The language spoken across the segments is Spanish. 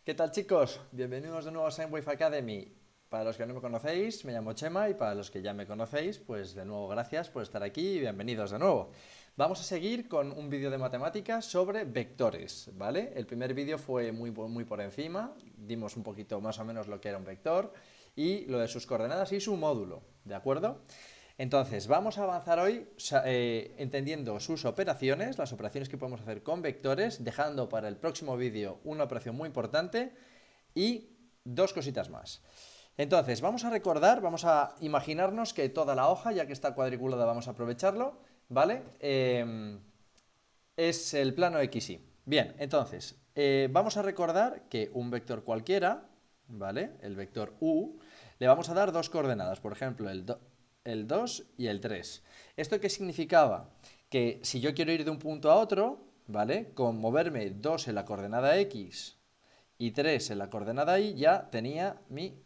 ¿Qué tal, chicos? Bienvenidos de nuevo a Science Academy. Para los que no me conocéis, me llamo Chema, y para los que ya me conocéis, pues de nuevo gracias por estar aquí y bienvenidos de nuevo. Vamos a seguir con un vídeo de matemáticas sobre vectores, ¿vale? El primer vídeo fue muy por encima, dimos un poquito más o menos lo que era un vector y lo de sus coordenadas y su módulo, ¿de acuerdo? Entonces, vamos a avanzar hoy entendiendo sus operaciones, las operaciones que podemos hacer con vectores, dejando para el próximo vídeo una operación muy importante y dos cositas más. Entonces, vamos a recordar, vamos a imaginarnos que toda la hoja, ya que está cuadriculada, vamos a aprovecharlo, ¿vale? Es el plano XY. Bien, entonces, vamos a recordar que un vector cualquiera, ¿vale? El vector U, le vamos a dar dos coordenadas, por ejemplo, el 2 y el 3. ¿Esto qué significaba? Que si yo quiero ir de un punto a otro, ¿vale? Con moverme 2 en la coordenada X y 3 en la coordenada Y, ya tenía mi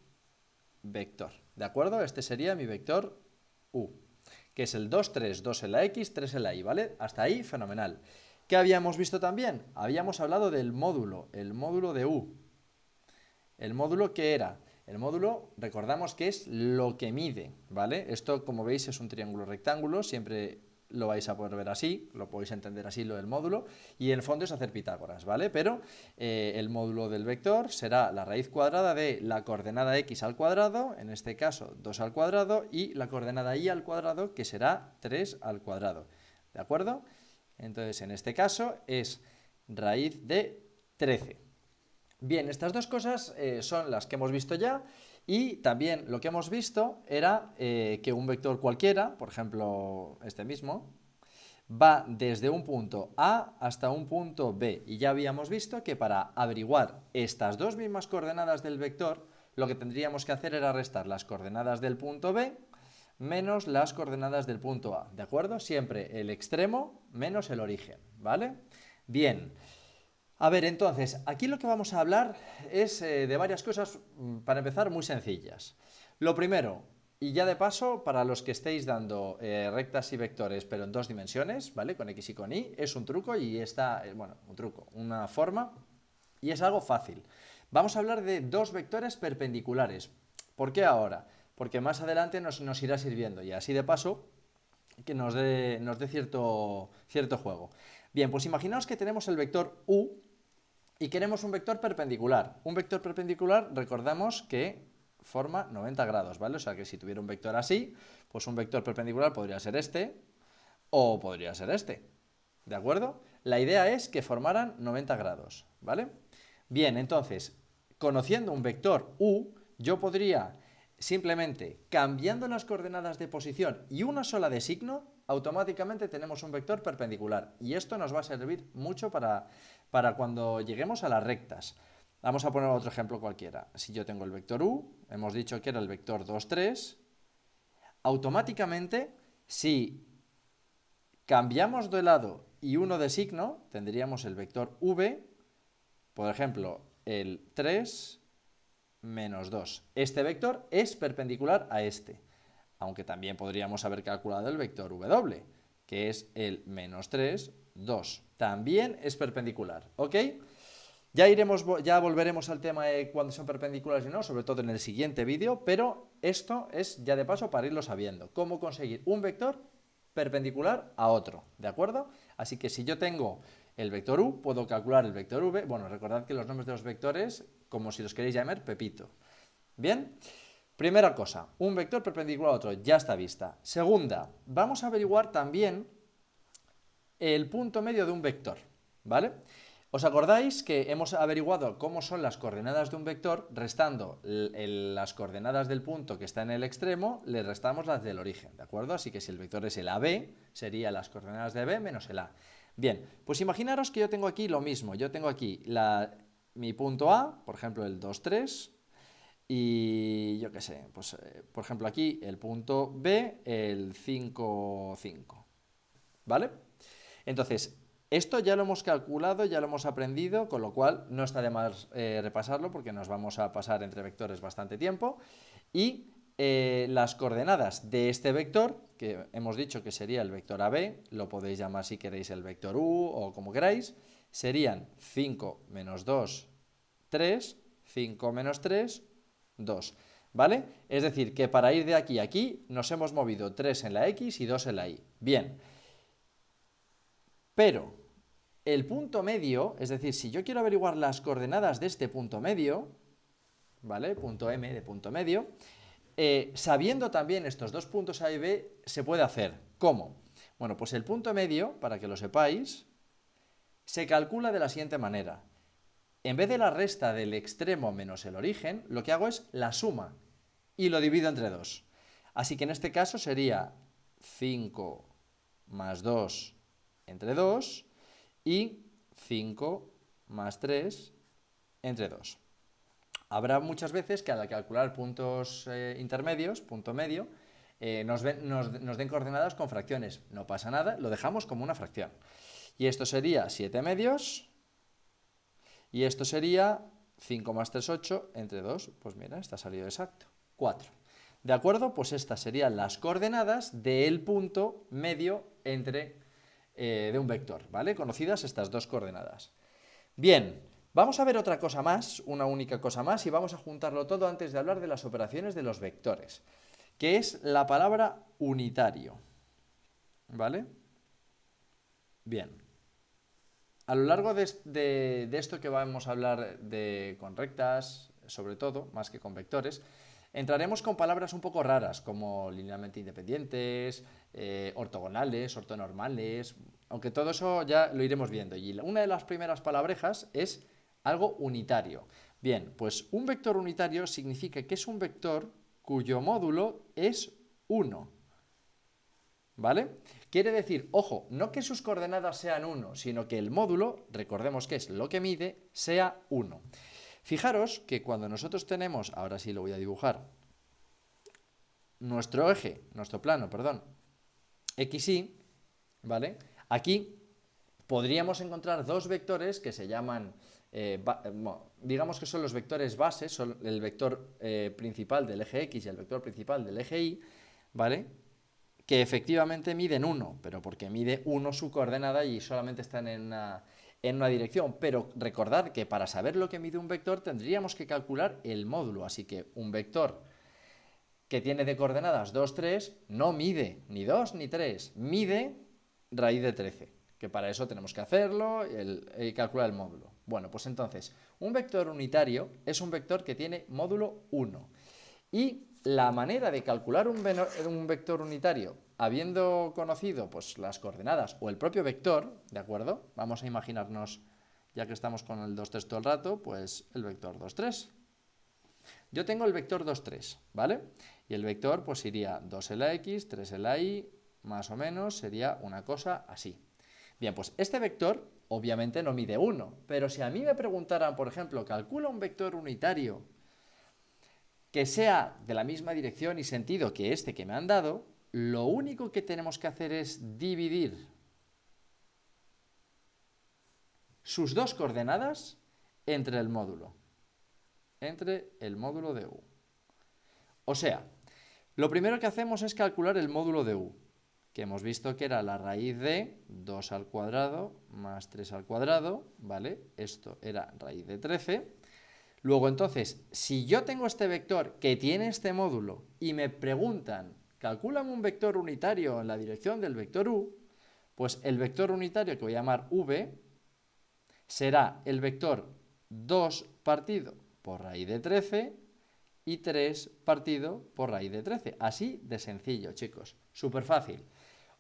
vector, ¿de acuerdo? Este sería mi vector U, que es el 2, 3, 2 en la X, 3 en la Y, ¿vale? Hasta ahí, fenomenal. ¿Qué habíamos visto también? Habíamos hablado del módulo, el módulo de U. ¿El módulo qué era? El módulo, recordamos que es lo que mide, ¿vale? Esto, como veis, es un triángulo rectángulo, siempre lo vais a poder ver así, lo podéis entender así lo del módulo, y en el fondo es hacer Pitágoras, ¿vale? Pero el módulo del vector será la raíz cuadrada de la coordenada x al cuadrado, en este caso 2 al cuadrado, y la coordenada y al cuadrado, que será 3 al cuadrado, ¿de acuerdo? Entonces, en este caso es raíz de 13. Bien, estas dos cosas son las que hemos visto ya, y también lo que hemos visto era que un vector cualquiera, por ejemplo este mismo, va desde un punto A hasta un punto B, y ya habíamos visto que para averiguar estas dos mismas coordenadas del vector, lo que tendríamos que hacer era restar las coordenadas del punto B menos las coordenadas del punto A, ¿de acuerdo? Siempre el extremo menos el origen, ¿vale? Bien. A ver, entonces, aquí lo que vamos a hablar es de varias cosas, para empezar, muy sencillas. Lo primero, y ya de paso, para los que estéis dando rectas y vectores, pero en dos dimensiones, ¿vale? Con X y con Y, es un truco y está, bueno, un truco, una forma, y es algo fácil. Vamos a hablar de dos vectores perpendiculares. ¿Por qué ahora? Porque más adelante nos irá sirviendo, y así de paso que nos dé cierto juego. Bien, pues imaginaos que tenemos el vector U y queremos un vector perpendicular. Un vector perpendicular, recordamos que forma 90 grados, ¿vale? O sea que si tuviera un vector así, pues un vector perpendicular podría ser este o podría ser este, ¿de acuerdo? La idea es que formaran 90 grados, ¿vale? Bien, entonces, conociendo un vector U, yo podría simplemente, cambiando las coordenadas de posición y una sola de signo, automáticamente tenemos un vector perpendicular. Y esto nos va a servir mucho para cuando lleguemos a las rectas. Vamos a poner otro ejemplo cualquiera. Si yo tengo el vector U, hemos dicho que era el vector 2, 3, automáticamente, si cambiamos de lado y uno de signo, tendríamos el vector V, por ejemplo, el 3 menos 2. Este vector es perpendicular a este, aunque también podríamos haber calculado el vector W, que es el menos 3, 2. También es perpendicular, ¿ok? Ya volveremos al tema de cuándo son perpendiculares y no, sobre todo en el siguiente vídeo, pero esto es ya de paso para irlo sabiendo, cómo conseguir un vector perpendicular a otro, ¿de acuerdo? Así que si yo tengo el vector U, puedo calcular el vector V. Bueno, recordad que los nombres de los vectores, como si los queréis llamar, Pepito. Bien, primera cosa, un vector perpendicular a otro, ya está vista. Segunda, vamos a averiguar también el punto medio de un vector, ¿vale? ¿Os acordáis que hemos averiguado cómo son las coordenadas de un vector? Restando las coordenadas del punto que está en el extremo, le restamos las del origen, ¿de acuerdo? Así que si el vector es el AB, serían las coordenadas de B menos el A. Bien, pues imaginaros que yo tengo aquí lo mismo. Yo tengo aquí mi punto A, por ejemplo el 2, 3, y yo qué sé, pues por ejemplo aquí el punto B, el 5, 5, ¿vale? Entonces, esto ya lo hemos calculado, ya lo hemos aprendido, con lo cual no está de más repasarlo porque nos vamos a pasar entre vectores bastante tiempo. Y las coordenadas de este vector, que hemos dicho que sería el vector AB, lo podéis llamar si queréis el vector U o como queráis, serían 5 menos 2, 3, 5 menos 3, 2. ¿Vale? Es decir, que para ir de aquí a aquí nos hemos movido 3 en la X y 2 en la Y. Bien. Pero el punto medio, es decir, si yo quiero averiguar las coordenadas de este punto medio, ¿vale? Punto M de punto medio, sabiendo también estos dos puntos A y B, se puede hacer. ¿Cómo? Bueno, pues el punto medio, para que lo sepáis, se calcula de la siguiente manera. En vez de la resta del extremo menos el origen, lo que hago es la suma y lo divido entre 2. Así que en este caso sería 5 más 2 entre 2 y 5 más 3 entre 2. Habrá muchas veces que al calcular puntos intermedios, punto medio, nos den coordenadas con fracciones. No pasa nada, lo dejamos como una fracción. Y esto sería 7 medios. Y esto sería 5 más 3, 8, entre 2. Pues mira, está salido exacto. 4. ¿De acuerdo? Pues estas serían las coordenadas del punto medio de un vector, ¿vale? Conocidas estas dos coordenadas. Bien, vamos a ver otra cosa más, una única cosa más, y vamos a juntarlo todo antes de hablar de las operaciones de los vectores, que es la palabra unitario. ¿Vale? Bien. A lo largo de esto que vamos a hablar con rectas, sobre todo, más que con vectores, entraremos con palabras un poco raras, como linealmente independientes, ortogonales, ortonormales, aunque todo eso ya lo iremos viendo. Y una de las primeras palabrejas es algo unitario. Bien, pues un vector unitario significa que es un vector cuyo módulo es 1. ¿Vale? Quiere decir, ojo, no que sus coordenadas sean 1, sino que el módulo, recordemos que es lo que mide, sea 1. Fijaros que cuando nosotros tenemos, ahora sí lo voy a dibujar, nuestro eje, nuestro plano, perdón, XY, ¿vale? Aquí podríamos encontrar dos vectores que se llaman, digamos que son los vectores bases, son el vector principal del eje X y el vector principal del eje Y, ¿vale? Que efectivamente miden 1, pero porque mide 1 su coordenada y solamente están en una dirección. Pero recordad que para saber lo que mide un vector tendríamos que calcular el módulo, así que un vector que tiene de coordenadas 2, 3, no mide ni 2 ni 3, mide raíz de 13, que para eso tenemos que hacerlo y calcular el módulo. Bueno, pues entonces, un vector unitario es un vector que tiene módulo 1. Y la manera de calcular un vector unitario, habiendo conocido pues, las coordenadas o el propio vector, ¿de acuerdo? Vamos a imaginarnos, ya que estamos con el 2, 3 todo el rato, pues el vector 2, 3. Yo tengo el vector 2, 3, ¿vale? Y el vector pues iría 2 en la X, 3 en la Y, más o menos sería una cosa así. Bien, pues este vector obviamente no mide 1, pero si a mí me preguntaran, por ejemplo, calcula un vector unitario que sea de la misma dirección y sentido que este que me han dado, lo único que tenemos que hacer es dividir sus dos coordenadas entre el módulo de U. O sea, lo primero que hacemos es calcular el módulo de U, que hemos visto que era la raíz de 2 al cuadrado más 3 al cuadrado, ¿vale? Esto era raíz de 13. Luego, entonces, si yo tengo este vector que tiene este módulo y me preguntan, calcúlame un vector unitario en la dirección del vector U, pues el vector unitario que voy a llamar V será el vector 2 partido por raíz de 13 y 3 partido por raíz de 13. Así de sencillo, chicos. Súper fácil.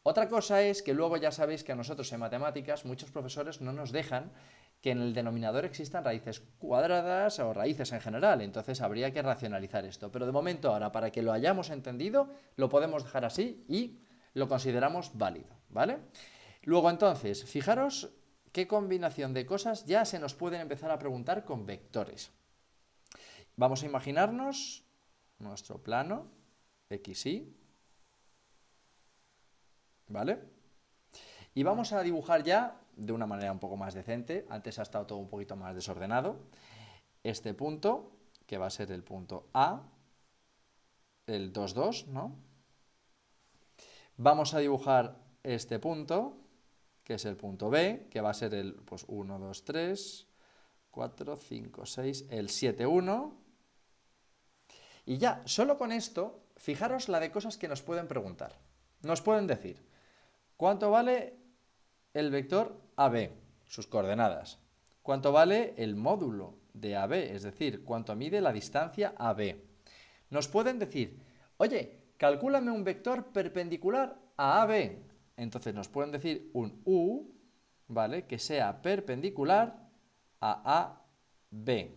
Otra cosa es que luego ya sabéis que a nosotros en matemáticas muchos profesores no nos dejan que en el denominador existan raíces cuadradas o raíces en general, entonces habría que racionalizar esto. Pero de momento ahora, para que lo hayamos entendido, lo podemos dejar así y lo consideramos válido, ¿vale? Luego entonces, fijaros qué combinación de cosas ya se nos pueden empezar a preguntar con vectores. Vamos a imaginarnos nuestro plano XY, ¿vale? Y vamos a dibujar ya de una manera un poco más decente, antes ha estado todo un poquito más desordenado, este punto, que va a ser el punto A, el 2, 2, ¿no? Vamos a dibujar este punto, que es el punto B, que va a ser el pues, 1, 2, 3, 4, 5, 6, el 7, 1. Y ya, solo con esto, fijaros la de cosas que nos pueden preguntar. Nos pueden decir, ¿cuánto vale el vector AB? Sus coordenadas. ¿Cuánto vale el módulo de AB? Es decir, ¿cuánto mide la distancia AB? Nos pueden decir, oye, calcúlame un vector perpendicular a AB. Entonces nos pueden decir un U, ¿vale? Que sea perpendicular a AB.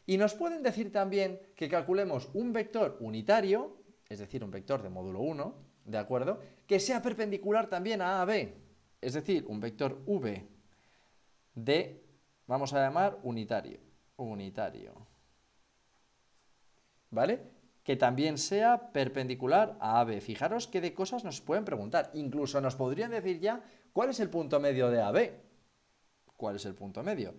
Y nos pueden decir también que calculemos un vector unitario, es decir, un vector de módulo 1, ¿de acuerdo? Que sea perpendicular también a AB, es decir, un vector V de, vamos a llamar unitario, ¿vale? Que también sea perpendicular a AB. Fijaros qué de cosas nos pueden preguntar. Incluso nos podrían decir ya cuál es el punto medio de AB. ¿Cuál es el punto medio?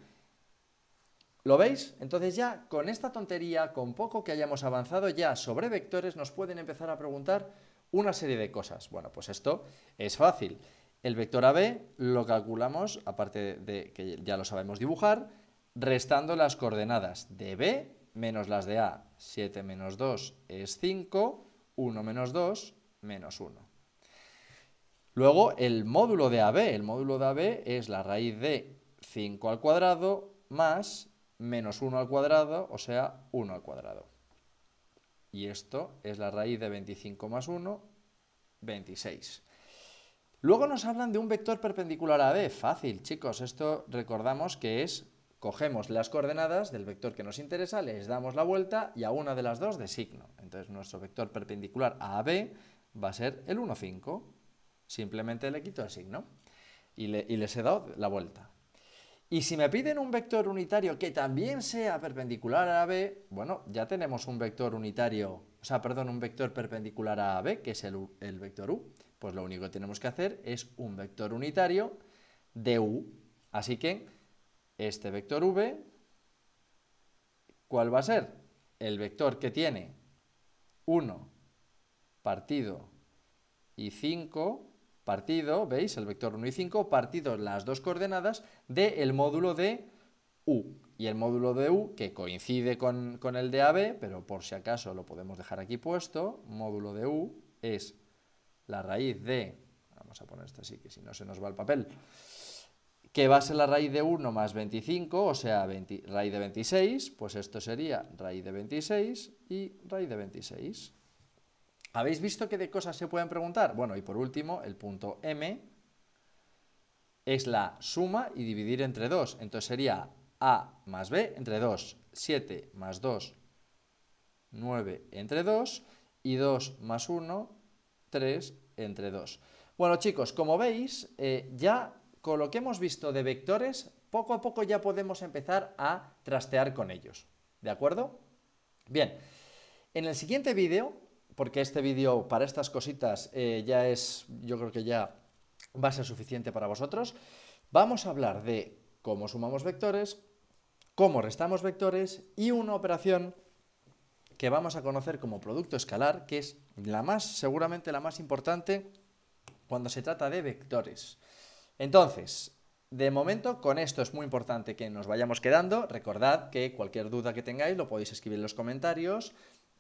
¿Lo veis? Entonces ya con esta tontería, con poco que hayamos avanzado ya sobre vectores, nos pueden empezar a preguntar una serie de cosas. Bueno, pues esto es fácil. El vector AB lo calculamos, aparte de que ya lo sabemos dibujar, restando las coordenadas de B menos las de A. 7 menos 2 es 5, 1 menos 2, menos 1. Luego el módulo de AB. El módulo de AB es la raíz de 5 al cuadrado más menos 1 al cuadrado, o sea, 1 al cuadrado. Y esto es la raíz de 25 más 1, 26. Luego nos hablan de un vector perpendicular a B. Fácil, chicos. Esto recordamos que es, cogemos las coordenadas del vector que nos interesa, les damos la vuelta y a una de las dos de signo. Entonces nuestro vector perpendicular a B va a ser el 1, 5. Simplemente le quito el signo y les he dado la vuelta. Y si me piden un vector unitario que también sea perpendicular a B, bueno, ya tenemos un vector unitario, un vector perpendicular a B, que es el vector U. Pues lo único que tenemos que hacer es un vector unitario de U. Así que este vector V, ¿cuál va a ser? El vector que tiene 1 partido y 5 partido, ¿veis? El vector 1 y 5 partido las dos coordenadas del módulo de U. Y el módulo de U, que coincide con el de AB, pero por si acaso lo podemos dejar aquí puesto, módulo de U es la raíz de, vamos a poner esto así, que si no se nos va el papel, que va a ser la raíz de 1 más 25, o sea, raíz de 26, pues esto sería raíz de 26 y raíz de 26. ¿Habéis visto qué de cosas se pueden preguntar? Bueno, y por último, el punto M es la suma y dividir entre 2. Entonces sería A más B entre 2. 7 más 2, 9 entre 2. Y 2 más 1, 3 entre 2. Bueno, chicos, como veis, ya con lo que hemos visto de vectores, poco a poco ya podemos empezar a trastear con ellos. ¿De acuerdo? Bien, en el siguiente vídeo, porque este vídeo para estas cositas ya es, yo creo que ya va a ser suficiente para vosotros, vamos a hablar de cómo sumamos vectores, cómo restamos vectores y una operación que vamos a conocer como producto escalar, que es seguramente la más importante cuando se trata de vectores. Entonces, de momento, con esto es muy importante que nos vayamos quedando. Recordad que cualquier duda que tengáis lo podéis escribir en los comentarios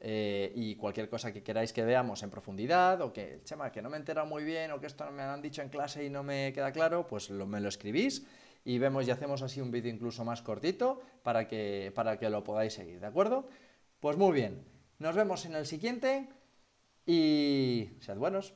y cualquier cosa que queráis que veamos en profundidad o que, Chema, que no me he enterado muy bien o que esto me han dicho en clase y no me queda claro, pues me lo escribís y vemos y hacemos así un vídeo incluso más cortito para que lo podáis seguir, ¿de acuerdo? Pues muy bien, nos vemos en el siguiente y sed buenos.